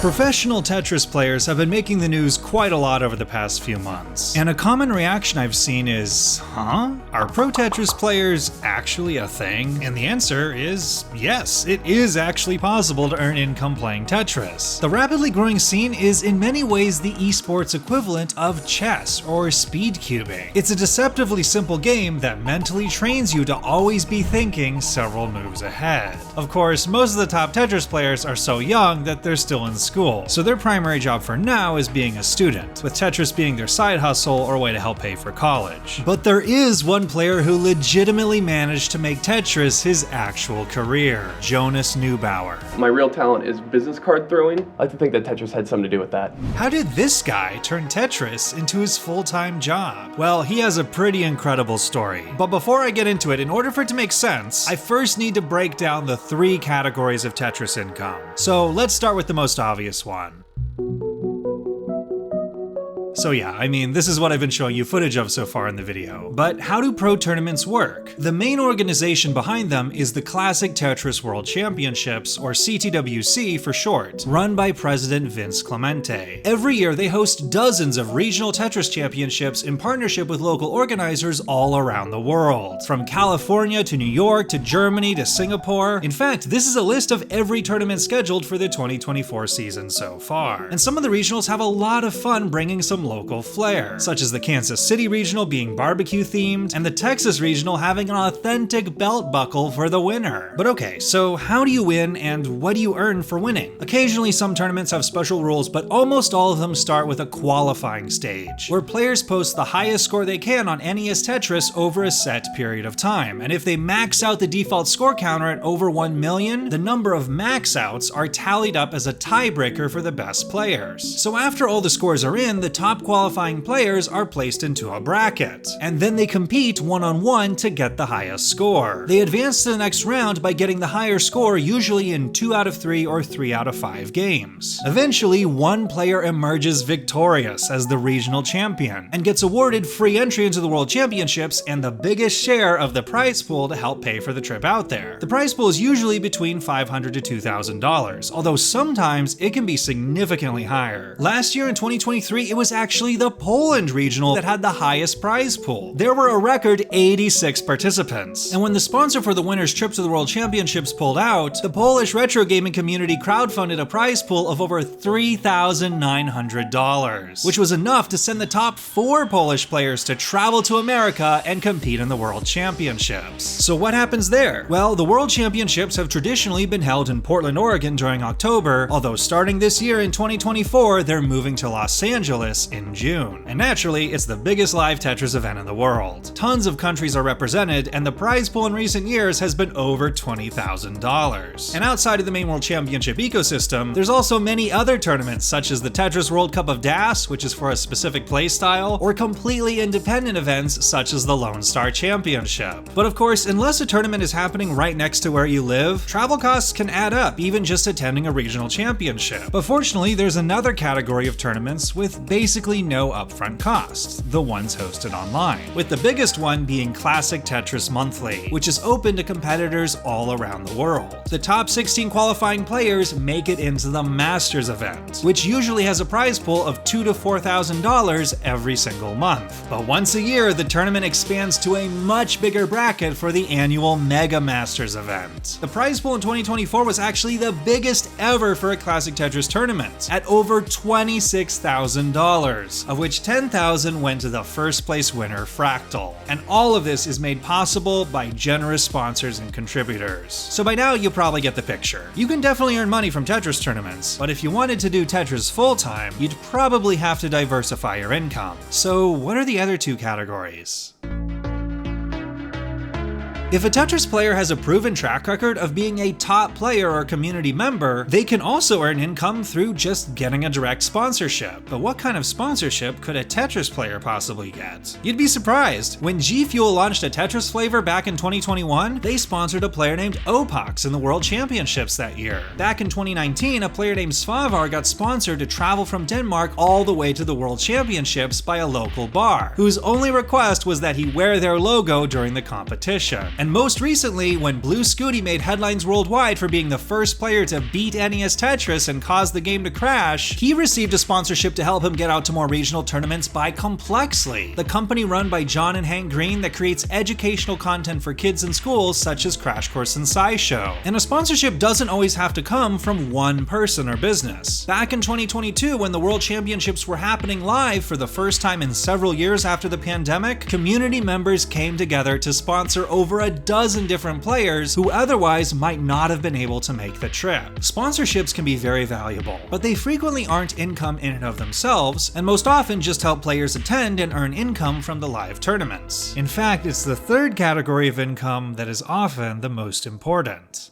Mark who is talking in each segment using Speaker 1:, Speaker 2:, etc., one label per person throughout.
Speaker 1: Professional Tetris players have been making the news quite a lot over the past few months, and a common reaction I've seen is, huh? Are Pro Tetris players actually a thing? And the answer is yes, it is actually possible to earn income playing Tetris. The rapidly growing scene is in many ways the esports equivalent of chess or speed cubing. It's a deceptively simple game that mentally trains you to always be thinking several moves ahead. Of course, most of the top Tetris players are so young that they're still in school, so their primary job for now is being a student, with Tetris being their side hustle or way to help pay for college. But there is one player who legitimately managed to make Tetris his actual career, Jonas Neubauer.
Speaker 2: My real talent is business card throwing. I like to think that Tetris had something to do with that.
Speaker 1: How did this guy turn Tetris into his full-time job? Well, he has a pretty incredible story. But before I get into it, in order for it to make sense, I first need to break down the three categories of Tetris income. So let's start with the most obvious one. So yeah, I mean, this is what I've been showing you footage of so far in the video. But how do pro tournaments work? The main organization behind them is the Classic Tetris World Championships, or CTWC for short, run by President Vince Clemente. Every year they host dozens of regional Tetris championships in partnership with local organizers all around the world. From California to New York to Germany to Singapore. In fact, this is a list of every tournament scheduled for the 2024 season so far. And some of the regionals have a lot of fun bringing some local flair, such as the Kansas City regional being barbecue themed, and the Texas regional having an authentic belt buckle for the winner. But okay, so how do you win and what do you earn for winning? Occasionally some tournaments have special rules, but almost all of them start with a qualifying stage, where players post the highest score they can on NES Tetris over a set period of time, and if they max out the default score counter at over 1 million, the number of max outs are tallied up as a tiebreaker for the best players. So after all the scores are in, the top qualifying players are placed into a bracket, and then they compete one-on-one to get the highest score. They advance to the next round by getting the higher score, usually in 2 out of 3 or 3 out of 5 games. Eventually, one player emerges victorious as the regional champion, and gets awarded free entry into the World Championships and the biggest share of the prize pool to help pay for the trip out there. The prize pool is usually between $500 to $2,000, although sometimes it can be significantly higher. Last year in 2023, it was actually the Poland regional that had the highest prize pool. There were a record 86 participants. And when the sponsor for the winner's trip to the World Championships pulled out, the Polish retro gaming community crowdfunded a prize pool of over $3,900, which was enough to send the top 4 Polish players to travel to America and compete in the World Championships. So what happens there? Well, the World Championships have traditionally been held in Portland, Oregon during October, although starting this year in 2024, they're moving to Los Angeles in June. And naturally, it's the biggest live Tetris event in the world. Tons of countries are represented, and the prize pool in recent years has been over $20,000. And outside of the main World Championship ecosystem, there's also many other tournaments, such as the Tetris World Cup of DAS, which is for a specific playstyle, or completely independent events such as the Lone Star Championship. But of course, unless a tournament is happening right next to where you live, travel costs can add up, even just attending a regional championship. But fortunately, there's another category of tournaments with basically no upfront costs, the ones hosted online, with the biggest one being Classic Tetris Monthly, which is open to competitors all around the world. The top 16 qualifying players make it into the Masters event, which usually has a prize pool of $2,000 to $4,000 every single month. But once a year, the tournament expands to a much bigger bracket for the annual Mega Masters event. The prize pool in 2024 was actually the biggest ever for a Classic Tetris tournament, at over $26,000. Of which $10,000 went to the first place winner, Fractal. And all of this is made possible by generous sponsors and contributors. So by now you probably get the picture. You can definitely earn money from Tetris tournaments, but if you wanted to do Tetris full-time, you'd probably have to diversify your income. So what are the other two categories? If a Tetris player has a proven track record of being a top player or community member, they can also earn income through just getting a direct sponsorship. But what kind of sponsorship could a Tetris player possibly get? You'd be surprised. When G Fuel launched a Tetris flavor back in 2021, they sponsored a player named Opox in the World Championships that year. Back in 2019, a player named Svavar got sponsored to travel from Denmark all the way to the World Championships by a local bar, whose only request was that he wear their logo during the competition. And most recently, when Blue Scooty made headlines worldwide for being the first player to beat NES Tetris and cause the game to crash, he received a sponsorship to help him get out to more regional tournaments by Complexly, the company run by John and Hank Green that creates educational content for kids in schools such as Crash Course and SciShow. And a sponsorship doesn't always have to come from one person or business. Back in 2022, when the World Championships were happening live for the first time in several years after the pandemic, community members came together to sponsor over a dozen different players who otherwise might not have been able to make the trip. Sponsorships can be very valuable, but they frequently aren't income in and of themselves, and most often just help players attend and earn income from the live tournaments. In fact, it's the third category of income that is often the most important.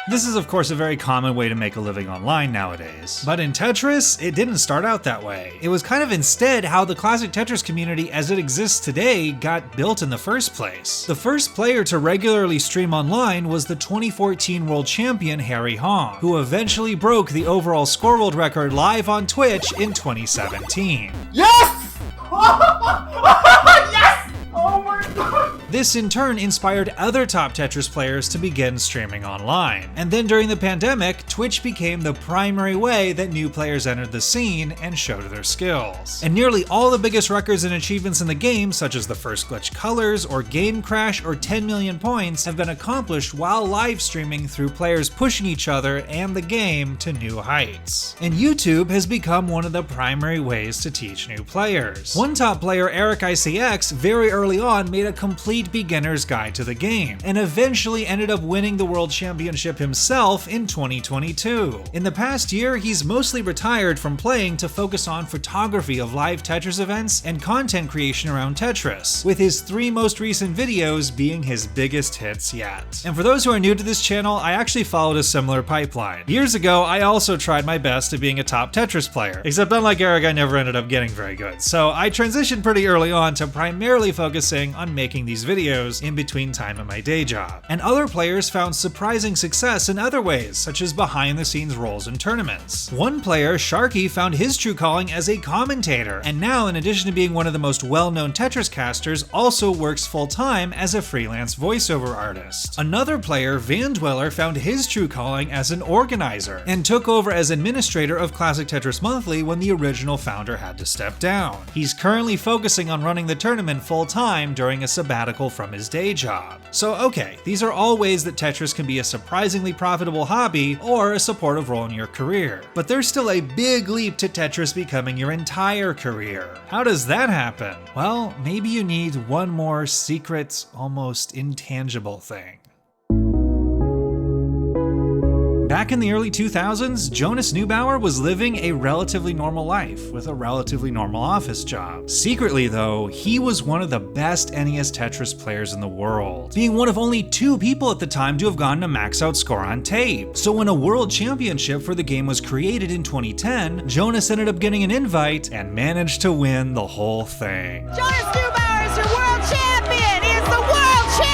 Speaker 1: This is of course a very common way to make a living online nowadays. But in Tetris, it didn't start out that way. It was kind of instead how the classic Tetris community as it exists today got built in the first place. The first player to regularly stream online was the 2014 world champion Harry Hong, who eventually broke the overall score world record live on Twitch in 2017.
Speaker 3: Yes! Yes! Oh my god!
Speaker 1: This in turn inspired other top Tetris players to begin streaming online. And then during the pandemic, Twitch became the primary way that new players entered the scene and showed their skills. And nearly all the biggest records and achievements in the game, such as the first glitch colors, or game crash, or 10 million points, have been accomplished while live streaming through players pushing each other and the game to new heights. And YouTube has become one of the primary ways to teach new players. One top player, Eric ICX, very early on made a complete beginner's guide to the game, and eventually ended up winning the World Championship himself in 2022. In the past year, he's mostly retired from playing to focus on photography of live Tetris events and content creation around Tetris, with his 3 most recent videos being his biggest hits yet. And for those who are new to this channel, I actually followed a similar pipeline. Years ago, I also tried my best at being a top Tetris player, except unlike Eric, I never ended up getting very good. So I transitioned pretty early on to primarily focusing on making these videos in between time at my day job. And other players found surprising success in other ways, such as behind the scenes roles in tournaments. One player, Sharky, found his true calling as a commentator, and now in addition to being one of the most well-known Tetris casters, also works full-time as a freelance voiceover artist. Another player, Van Dweller, found his true calling as an organizer, and took over as administrator of Classic Tetris Monthly when the original founder had to step down. He's currently focusing on running the tournament full-time during a sabbatical from his day job. So okay, these are all ways that Tetris can be a surprisingly profitable hobby or a supportive role in your career. But there's still a big leap to Tetris becoming your entire career. How does that happen? Well, maybe you need one more secret, almost intangible thing. Back in the early 2000s, Jonas Neubauer was living a relatively normal life with a relatively normal office job. Secretly though, he was one of the best NES Tetris players in the world, being one of only 2 people at the time to have gotten a max out score on tape. So when a world championship for the game was created in 2010, Jonas ended up getting an invite and managed to win the whole thing.
Speaker 4: Jonas Neubauer is your world champion! He is the world champion!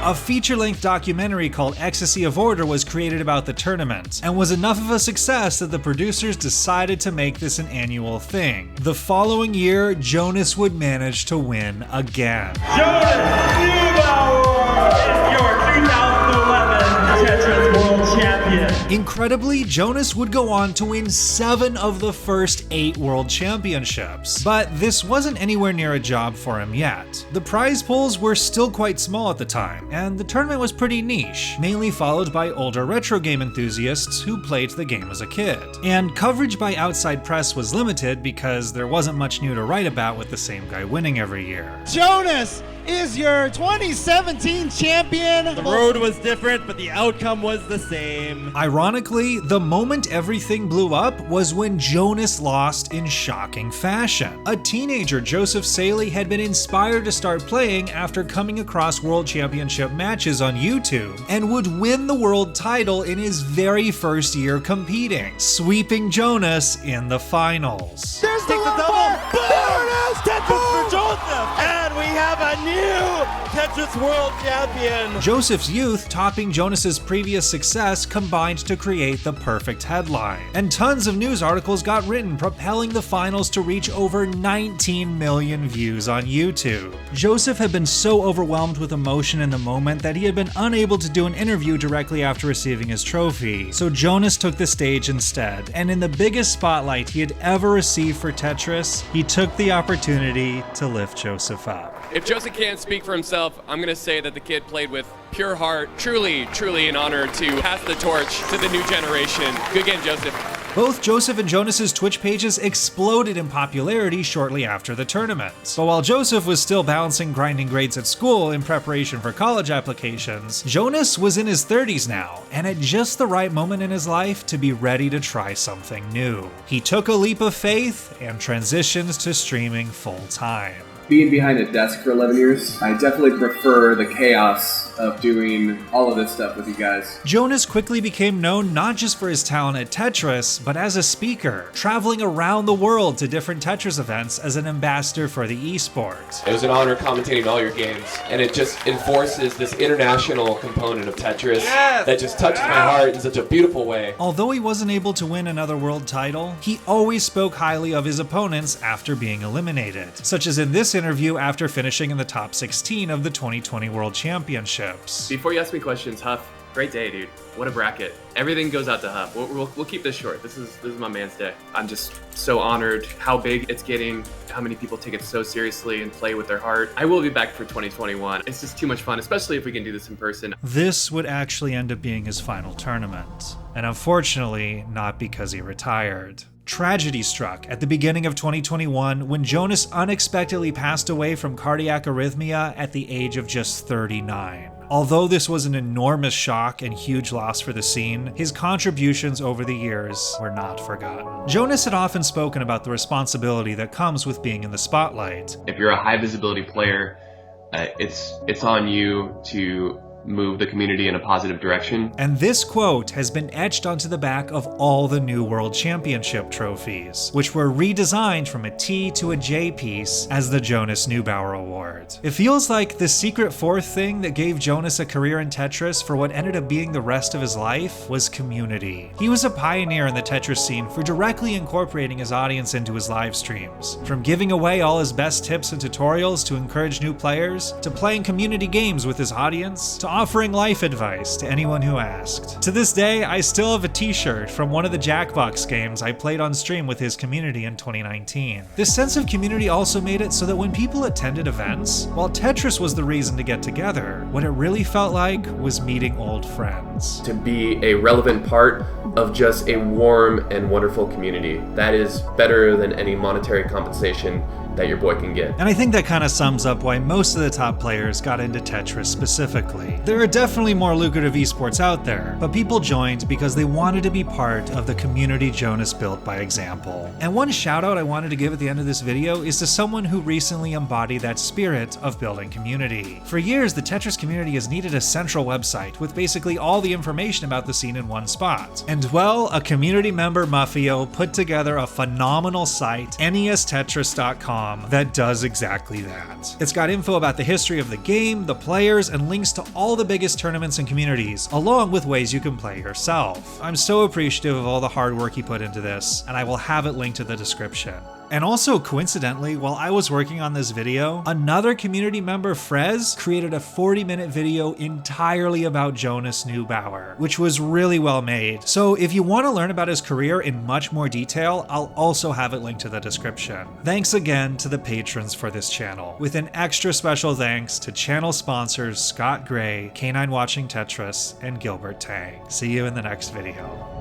Speaker 1: A feature-length documentary called Ecstasy of Order was created about the tournament, and was enough of a success that the producers decided to make this an annual thing. The following year, Jonas would manage to win again.
Speaker 3: Jonas Neubauer is your 2011 Tetris World Champion.
Speaker 1: Incredibly, Jonas would go on to win 7 of the first 8 World Championships. But this wasn't anywhere near a job for him yet. The prize pools were still quite small at the time, and the tournament was pretty niche, mainly followed by older retro game enthusiasts who played the game as a kid. And coverage by outside press was limited because there wasn't much new to write about with the same guy winning every year.
Speaker 5: Jonas is your 2017 champion.
Speaker 6: The road was different, but the outcome was the same.
Speaker 1: Ironically, the moment everything blew up was when Jonas lost in shocking fashion. A teenager, Joseph Saley, had been inspired to start playing after coming across World Championship matches on YouTube, and would win the world title in his very first year competing, sweeping Jonas in the finals.
Speaker 5: There's the
Speaker 6: Take the double.
Speaker 5: bar.
Speaker 6: Boom!
Speaker 5: There it is.
Speaker 6: Tetris for Joseph! And we we have a new Tetris World Champion!
Speaker 1: Joseph's youth topping Jonas's previous success combined to create the perfect headline. And tons of news articles got written propelling the finals to reach over 19 million views on YouTube. Joseph had been so overwhelmed with emotion in the moment that he had been unable to do an interview directly after receiving his trophy, so Jonas took the stage instead, and in the biggest spotlight he had ever received for Tetris, he took the opportunity to lift Joseph up.
Speaker 2: If Joseph can't speak for himself, I'm going to say that the kid played with pure heart. Truly, truly an honor to pass the torch to the new generation. Good game, Joseph.
Speaker 1: Both Joseph and Jonas's Twitch pages exploded in popularity shortly after the tournament. But while Joseph was still balancing grinding grades at school in preparation for college applications, Jonas was in his 30s now, and at just the right moment in his life to be ready to try something new. He took a leap of faith and transitioned to streaming full-time.
Speaker 7: Being behind a desk for 11 years, I definitely prefer the chaos of doing all of this stuff with you guys.
Speaker 1: Jonas quickly became known not just for his talent at Tetris, but as a speaker, traveling around the world to different Tetris events as an ambassador for the esport.
Speaker 2: It was an honor commentating all your games, and it just enforces this international component of Tetris that just touches my heart in such a beautiful way.
Speaker 1: Although he wasn't able to win another world title, he always spoke highly of his opponents after being eliminated, such as in this interview after finishing in the top 16 of the 2020 World Championships.
Speaker 2: Before you ask me questions, Huff, great day, dude. What a bracket. Everything goes out to Huff. We'll keep this short. This is my man's day. I'm just so honored how big it's getting, how many people take it so seriously and play with their heart. I will be back for 2021. It's just too much fun, especially if we can do this in person.
Speaker 1: This would actually end up being his final tournament, and unfortunately, not because he retired. Tragedy struck at the beginning of 2021 when Jonas unexpectedly passed away from cardiac arrhythmia at the age of just 39. Although this was an enormous shock and huge loss for the scene, his contributions over the years were not forgotten. Jonas had often spoken about the responsibility that comes with being in the spotlight.
Speaker 2: If you're a high visibility player, it's on you to move the community in a positive direction.
Speaker 1: And this quote has been etched onto the back of all the new World Championship trophies, which were redesigned from a T to a J piece as the Jonas Neubauer Award. It feels like the secret fourth thing that gave Jonas a career in Tetris for what ended up being the rest of his life was community. He was a pioneer in the Tetris scene for directly incorporating his audience into his live streams. From giving away all his best tips and tutorials to encourage new players, to playing community games with his audience, to offering life advice to anyone who asked. To this day, I still have a t-shirt from one of the Jackbox games I played on stream with his community in 2019. This sense of community also made it so that when people attended events, while Tetris was the reason to get together, what it really felt like was meeting old friends.
Speaker 2: To be a relevant part of just a warm and wonderful community. That is better than any monetary compensation that your boy can get.
Speaker 1: And I think that kind of sums up why most of the top players got into Tetris specifically. There are definitely more lucrative esports out there, but people joined because they wanted to be part of the community Jonas built by example. And one shout out I wanted to give at the end of this video is to someone who recently embodied that spirit of building community. For years, the Tetris community has needed a central website with basically all the information about the scene in one spot. And well, a community member, Muffio, put together a phenomenal site, nestetris.com, that does exactly that. It's got info about the history of the game, the players, and links to all the biggest tournaments and communities, along with ways you can play yourself. I'm so appreciative of all the hard work he put into this, and I will have it linked to the description. And also, coincidentally, while I was working on this video, another community member, Frez, created a 40-minute video entirely about Jonas Neubauer, which was really well made. So if you want to learn about his career in much more detail, I'll also have it linked to the description. Thanks again to the patrons for this channel, with an extra special thanks to channel sponsors Scott Gray, K9 Watching Tetris, and Gilbert Tang. See you in the next video.